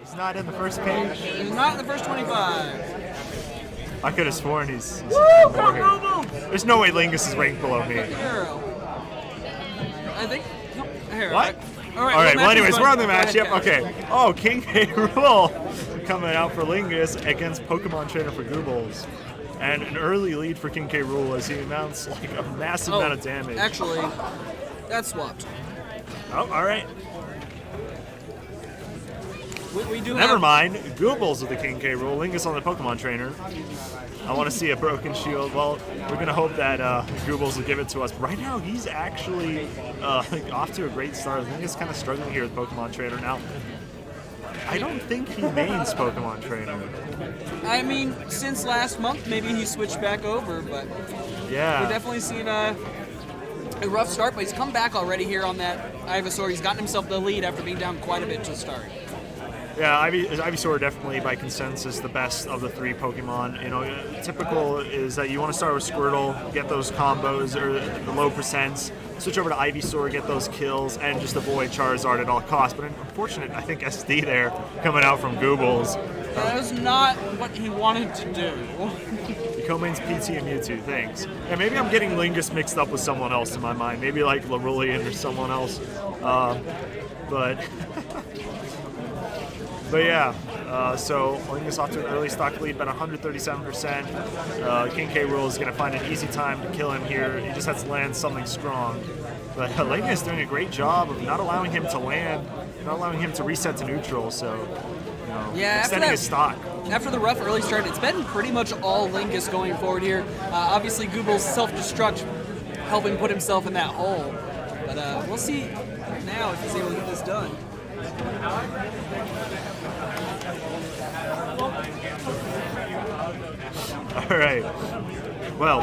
He's not in the first page. He's not in the first 25. I could have sworn he's Woo! more here. There's no way Lingus is ranked below me. Hero. I think. No, Hero. What? All right. Well, anyways, we're on the Go ahead, matchup. Kat. Okay. Oh, King K. Rool coming out for Lingus against Pokemon Trainer for Goobles. And an early lead for King K. Rool as he amounts like a massive amount of damage. Actually, that's swapped. Oh, all right. We do Never have, mind. Goobles with the King K. Rool. Lingus on the Pokemon Trainer. I want to see a broken shield. Well, we're going to hope that Goobles will give it to us. But right now, he's actually off to a great start. Lingus kind of struggling here with Pokemon Trainer. Now, I don't think he mains Pokemon Trainer. I mean, since last month, maybe he switched back over, but Yeah. we've definitely seen a rough start, but he's come back already here on that Ivysaur. He's gotten himself the lead after being down quite a bit to start. Yeah, Ivysaur definitely by consensus the best of the three Pokemon. You know, typical is that you want to start with Squirtle, get those combos or the low percents, switch over to Ivysaur, get those kills, and just avoid Charizard at all costs. But unfortunate, I think SD there coming out from Goobles. That was not what he wanted to do. He co-mains PT and Mewtwo, thanks. Yeah, maybe I'm getting Lingus mixed up with someone else in my mind. Maybe like Larulian or someone else. But yeah, so Lingus off to an early stock lead, about 137%. King K. Rool is going to find an easy time to kill him here. He just has to land something strong. But Lingus is doing a great job of not allowing him to land, not allowing him to reset to neutral, so extending his stock. After the rough early start, it's been pretty much all Lingus going forward here. Obviously, Goobles self-destruct, helping put himself in that hole. But we'll see now if he's able to get this done. All right. Well,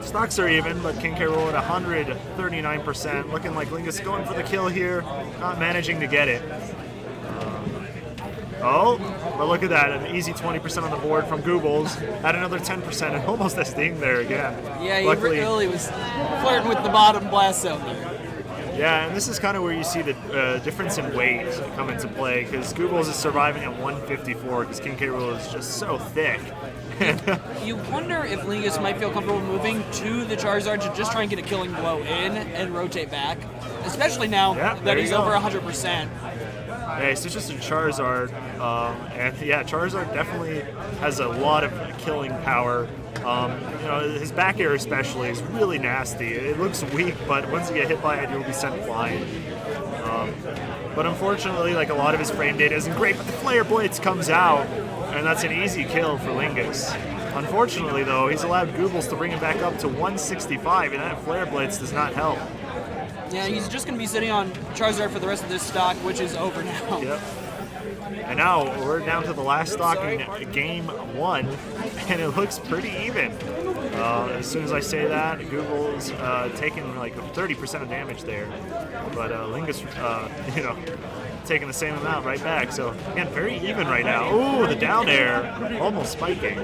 stocks are even, but King K. Rool at 139%. Looking like Lingus going for the kill here, not managing to get it. But look at that, an easy 20% on the board from Goobles. At another 10% and almost a sting there again. Yeah, he Luckily, really was flirting with the bottom blast zone there. Yeah, and this is kind of where you see the difference in weight come into play, because Goobles is surviving at 154 because King K. Rool is just so thick. You wonder if Lingus might feel comfortable moving to the Charizard to just try and get a killing blow in and rotate back, especially now that he's over 100%. Yeah, so just a Charizard, and yeah, Charizard definitely has a lot of killing power. His back air especially is really nasty. It looks weak, but once you get hit by it, you'll be sent flying. But unfortunately, like a lot of his frame data isn't great, but the Flare Blitz comes out, and that's an easy kill for Lingus. Unfortunately, though, he's allowed Goobles to bring him back up to 165, and that Flare Blitz does not help. Yeah, he's just going to be sitting on Charizard for the rest of this stock, which is over now. Yep. And now we're down to the last stock in game one, and it looks pretty even. As soon as I say that, Google's taking like 30% of damage there, but Lingus, taking the same amount right back. So again, very even right now. Ooh, the down air, almost spiking.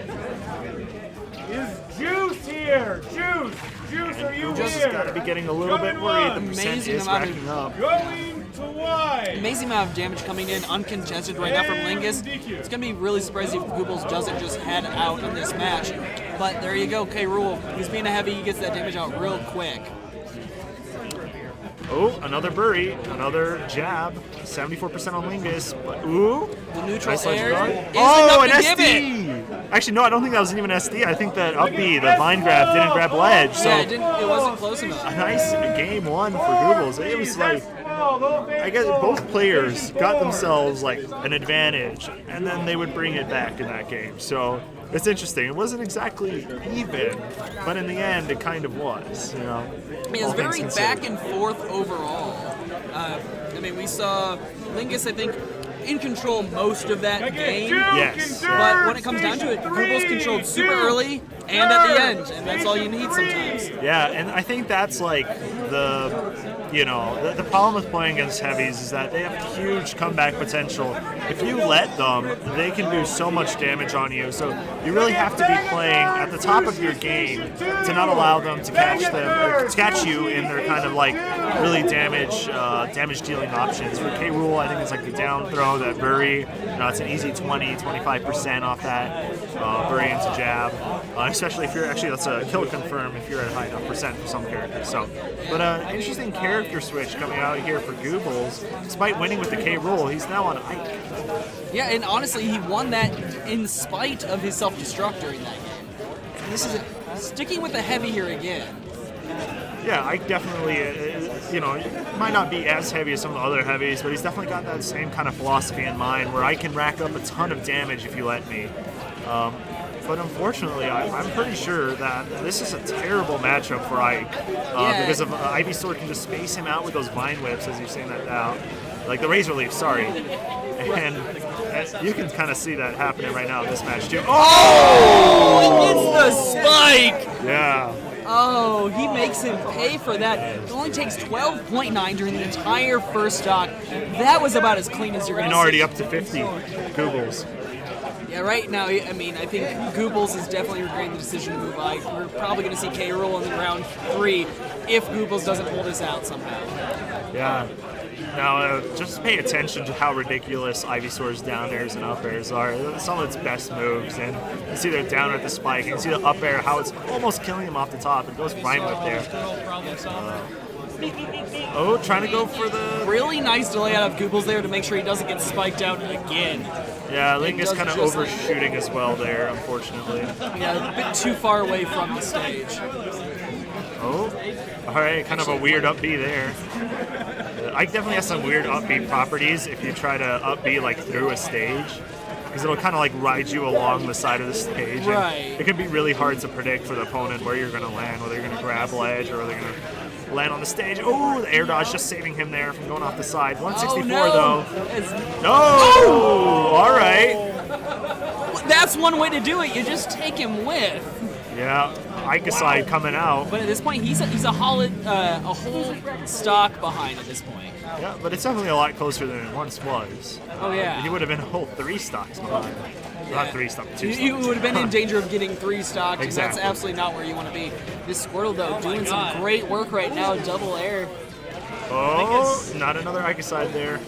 Is Juice here? Juice, are you Googles here? has got to be getting a little bit worried. The percent is racking up. Going to Y. Amazing amount of damage coming in uncontested right now from Lingus. It's going to be really surprising if Goobles doesn't just head out in this match. But there you go, K. Rool. He's being a heavy, he gets that damage out real quick. Oh, another bury, another jab, 74% on Lingus. But, ooh, the neutral nice air guard. is Oh, an enough to SD! give it. Actually, no, I don't think that was even SD. I think that up B, the vine grab, didn't grab ledge. So Yeah, it wasn't close enough. a nice game one for Goobles. It was like, I guess both players got themselves like an advantage, and then they would bring it back in that game. So it's interesting. It wasn't exactly even, but in the end, it kind of was. It was very back and forth overall. We saw Lingus, I think, in control most of that game. Yes. But when it comes down to it, Goobles controlled super early, and at the end, and that's all you need sometimes. Yeah, and I think that's like the problem with playing against heavies is that they have huge comeback potential. If you let them, they can do so much damage on you. So you really have to be playing at the top of your game to not allow them to catch you in their kind of like really damage dealing options. For K. Rool, I think it's like the down throw, that bury. It's an easy 25% off that bury into jab. Especially if you're that's a kill confirm if you're at a high enough percent for some characters. So, but interesting character switch coming out here for Goobles. Despite winning with the K. Rool, he's now on Ike. Yeah, and honestly, he won that in spite of his self-destruct during that game. And this is sticking with the heavy here again. Yeah, Ike definitely, might not be as heavy as some of the other heavies, but he's definitely got that same kind of philosophy in mind where I can rack up a ton of damage if you let me. But unfortunately, I'm pretty sure that this is a terrible matchup for Ike because of Ivy Sword can just space him out with those Vine Whips as you're saying that out. Like the Razor Leaf, sorry. And you can kind of see that happening right now in this match too. Oh! It's the spike! Yeah. Oh, he makes him pay for that. It only takes 12.9 during the entire first stock. That was about as clean as you're going to see. And already up to 50 Goobles. Yeah, right now, I mean, I think Goobles is definitely regretting the decision to move Ike. We're probably going to see K. Rool in round 3 if Goobles doesn't hold us out somehow. Yeah. Now, just pay attention to how ridiculous Ivysaur's down airs and up airs are. Some of its best moves. And you see they're down at the spike. You can see the up air, how it's almost killing him off the top. It goes Vine Whip there. Trying to go for the... Really nice delay out of Goobles there to make sure he doesn't get spiked out again. Yeah, Lingus kind of overshooting as well there, unfortunately. Yeah, a bit too far away from the stage. Oh, all right, kind of a weird up B there. Ike definitely has some weird up B properties if you try to up B like through a stage, because it'll kind of like ride you along the side of the stage. Right. It can be really hard to predict for the opponent where you're going to land, whether you're going to grab ledge or whether you're going to land on the stage. Oh, the air dodge just saving him there from going off the side. 164 though. No! Oh, all right. That's one way to do it. You just take him with. Yeah, Ike side coming out. But at this point, he's a whole stock behind at this point. Yeah, but it's definitely a lot closer than it once was. Oh yeah. He would have been a whole 3 stocks behind. Yeah. Not 3 stocks, 2 stocks. You would have been in danger of getting 3 stocks, Exactly. and that's absolutely not where you want to be. This Squirtle, though, doing some great work right now, double air. Oh, not another Ike side there.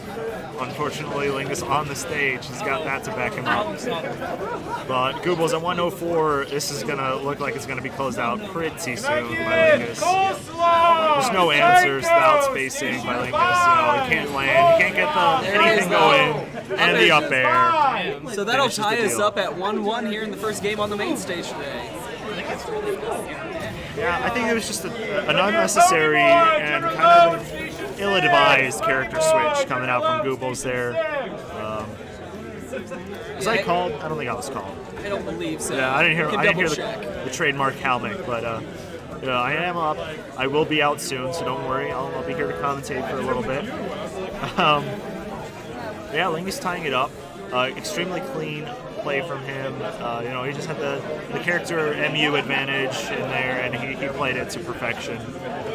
Unfortunately, Lingus on the stage. He's got that to back him up. But Goobles at 104, this is going to look like it's going to be closed out pretty soon by Lingus. There's no answers, the outspacing by Lingus. He can't land, he can't get anything going, and the up air. So that'll tie us up at 1-1 here in the first game on the main stage today. Yeah, I think it was just an unnecessary and kind of ill-advised character switch coming out from Goobles there. Was I called? I don't think I was called. I don't believe so. Yeah, I didn't hear check. the trademark helmet, but I am up. I will be out soon, so don't worry. I'll be here to commentate for a little bit. Yeah, Lingus tying it up. Extremely clean play from him. He just had the character MU advantage in there, and he played it to perfection.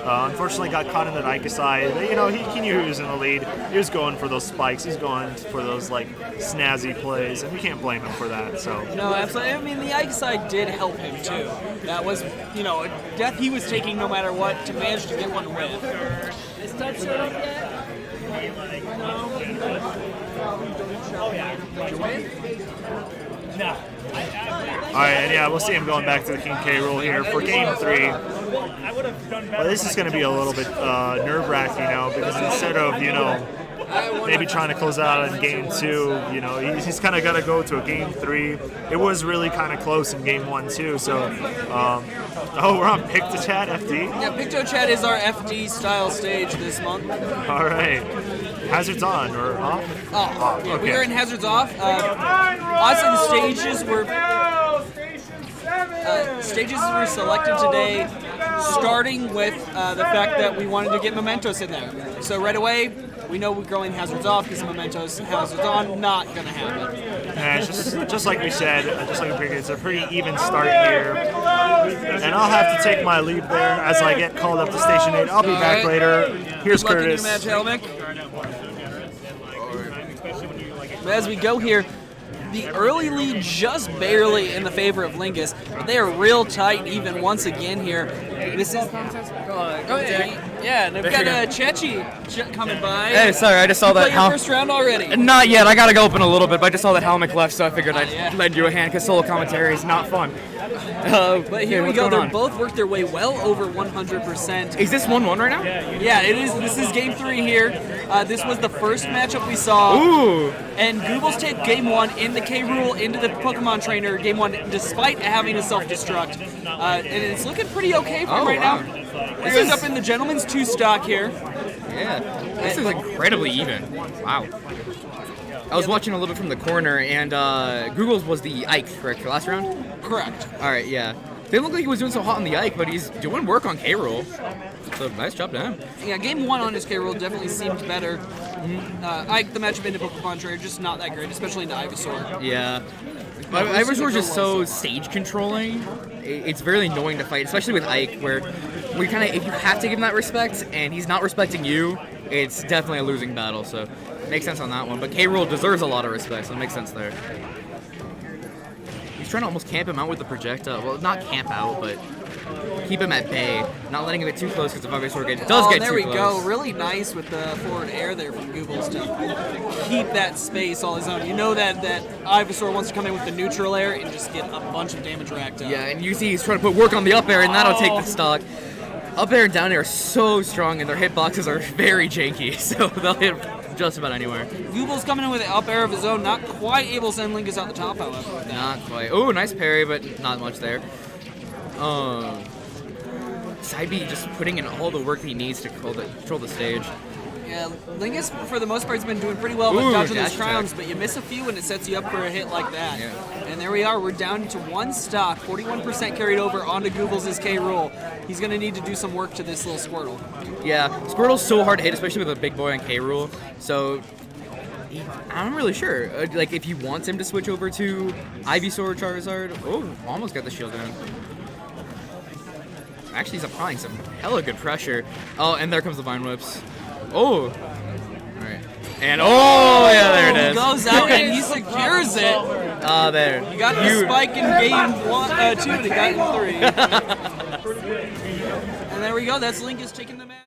Unfortunately, got caught in the Ike side. He knew he was in the lead. He was going for those spikes. He's going for those like snazzy plays, and you can't blame him for that. So no, absolutely. I mean, the Ike side did help him too. That was, a death he was taking no matter what to manage to get one win. Is that set up yet? Did you win? No. Alright, and yeah, we'll see him going back to the King K Rool here for game 3. Well, this is going to be a little bit nerve-wracking now, because instead of, maybe trying to close out in game 2, he's kind of got to go to a game 3. It was really kind of close in game 1 too, so we're on Pictochat FD? Yeah, Pictochat is our FD style stage this month. Alright. Hazards on or off? Off. Yeah, okay. we are in hazards off. Honestly, the stages were selected today starting with the fact that we wanted to get Mementos in there. So right away, we know we're going hazards off because Mementos hazards on, not going to happen. And it's just like we said, just like we figured, it's a pretty even start here. And I'll have to take my leave there as I get called up to Station 8. I'll be back later. Here's Good luck in your Curtis. match, Helmick. As we go here, the early lead just barely in the favor of Lingus, but they are real tight even once again here. This is yeah, and they've got Chechi coming by. Hey, sorry, I just saw that. Play your first round already. Not yet. I gotta go open a little bit, but I just saw that Helmick left, so I figured I'd yeah. lend you a hand because solo commentary is not fun. But here we what's go. going They on? both worked their way well over 100%. Is this 1-1 right now? Yeah, it is. This is game 3 here. This was the first matchup we saw. Ooh. And Goobles take game 1 in the K rule into the Pokemon Trainer. Game 1, despite having a self-destruct, and it's looking pretty okay for him right wow. now. This ends up in the Gentleman's 2 stock here. Yeah. This is incredibly even. Wow. I was watching a little bit from the corner, and Googles was the Ike, correct, for last round? Correct. All right, yeah. Didn't look like he was doing so hot on the Ike, but he's doing work on K-Roll. So nice job to him. Yeah, game 1 on his K rule definitely seemed better. Ike, the matchup into Pokemon Trainer, just not that great, especially into Ivysaur. Yeah. Ivysaur is just so stage controlling. It's very annoying to fight, especially with Ike, where we kind of, if you have to give him that respect and he's not respecting you, it's definitely a losing battle. So makes sense on that one. But K-Roll deserves a lot of respect, so it makes sense there. He's trying to almost camp him out with the projectile. Well, not camp out, but keep him at bay, not letting him get too close because if Ivysaur does get too close. There we go. Really nice with the forward air there from Goobles to keep that space all his own. You know that Ivysaur wants to come in with the neutral air and just get a bunch of damage racked up. Yeah, and you see he's trying to put work on the up air, and that'll take the stock. Up air and down air are so strong, and their hitboxes are very janky, so they'll hit just about anywhere. Goobles coming in with an up air of his own, not quite able to send Lingus out the top, however. Not quite. Oh, nice parry, but not much there. Side B just putting in all the work he needs to control the stage. Yeah, Lingus, for the most part, has been doing pretty well with Ooh, dodging those dash crowns, attack. but you miss a few and it sets you up for a hit like that. Yeah. And there we are. We're down to 1 stock, 41% carried over onto Goobles' K rule. He's going to need to do some work to this little Squirtle. Yeah, Squirtle's so hard to hit, especially with a big boy on K rule. So I'm really sure. Like if he wants him to switch over to Ivysaur or Charizard. Oh, almost got the shield in. Actually, he's applying some hella good pressure. Oh, and there comes the Vine Whips. Oh. Alright. And oh, yeah, there it He is. goes out and he secures it. Ah, there. He got the spike in game 2 and he got in 3. And there we go. That's Lingus taking the match.